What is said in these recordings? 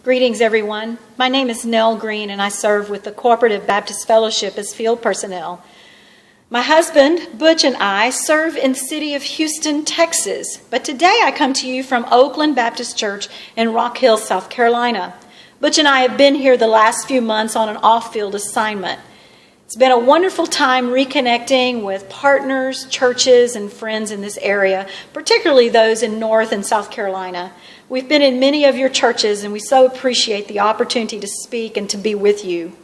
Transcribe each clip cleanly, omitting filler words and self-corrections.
Greetings, everyone. My name is Nell Green, and I serve with the Co-operative Baptist Fellowship as field personnel. My husband, Butch, and I serve in the city of Houston, Texas, but today I come to you from Oakland Baptist Church in Rock Hill, South Carolina. Butch and I have been here the last few months on an off-field assignment. It's been a wonderful time reconnecting with partners, churches, and friends in this area, particularly those in North and South Carolina. We've been in many of your churches, and we so appreciate the opportunity to speak and to be with you.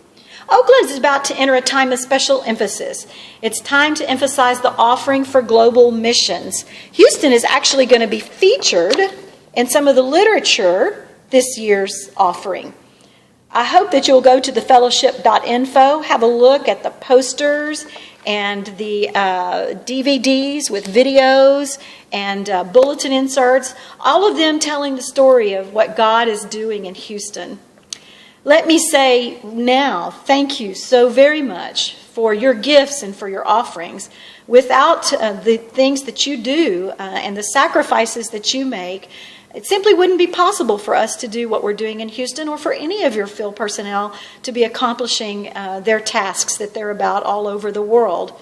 Oakland is about to enter a time of special emphasis. It's time to emphasize the offering for global missions. Houston is actually going to be featured in some of the literature this year's offering. I hope that you'll go to the fellowship.info, have a look at the posters and the DVDs with videos and bulletin inserts, all of them telling the story of what God is doing in Houston. Let me say now, thank you so very much for your gifts and for your offerings. Without the things that you do and the sacrifices that you make, it simply wouldn't be possible for us to do what we're doing in Houston or for any of your field personnel to be accomplishing their tasks that they're about all over the world.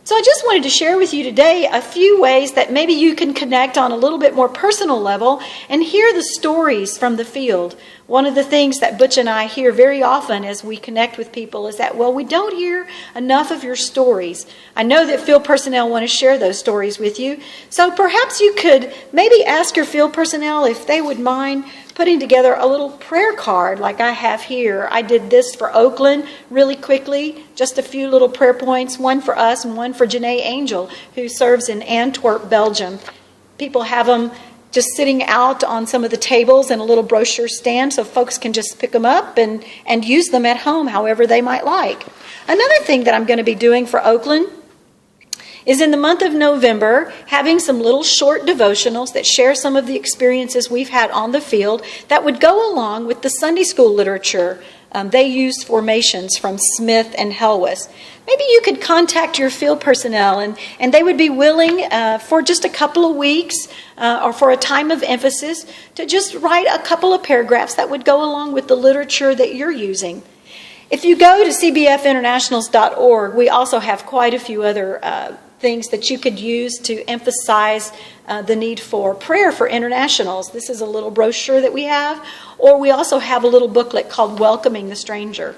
So I just wanted to share with you today a few ways that maybe you can connect on a little bit more personal level and hear the stories from the field. One of the things that Butch and I hear very often as we connect with people is that, well, we don't hear enough of your stories. I know that field personnel want to share those stories with you. So perhaps you could maybe ask your field personnel if they would mind putting together a little prayer card like I have here. I did this for Oakland really quickly, just a few little prayer points, one for us and one for Janae Angel, who serves in Antwerp, Belgium. People have them just sitting out on some of the tables in a little brochure stand so folks can just pick them up and use them at home however they might like. Another thing that I'm going to be doing for Oakland is in the month of November, having some little short devotionals that share some of the experiences we've had on the field that would go along with the Sunday school literature. They used formations from Smith and Helwes. Maybe you could contact your field personnel and they would be willing for just a couple of weeks or for a time of emphasis to just write a couple of paragraphs that would go along with the literature that you're using. If you go to cbfinternationals.org, we also have quite a few other things that you could use to emphasize the need for prayer for internationals. This is a little brochure that we have, or we also have a little booklet called Welcoming the Stranger.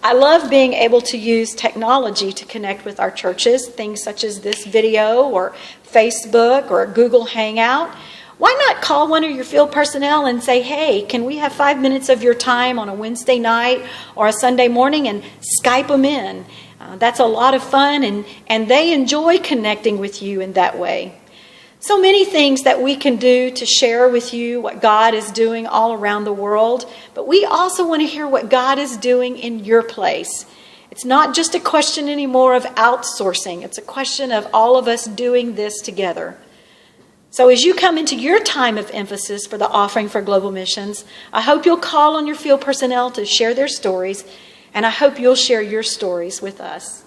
I love being able to use technology to connect with our churches, things such as this video or Facebook or Google Hangout. Why not call one of your field personnel and say, hey, can we have 5 minutes of your time on a Wednesday night or a Sunday morning, and Skype them in? That's a lot of fun, and they enjoy connecting with you in that way. So many things that we can do to share with you what God is doing all around the world, but we also want to hear what God is doing in your place. It's not just a question anymore of outsourcing. It's a question of all of us doing this together. So as you come into your time of emphasis for the offering for global missions, I hope you'll call on your field personnel to share their stories, and I hope you'll share your stories with us.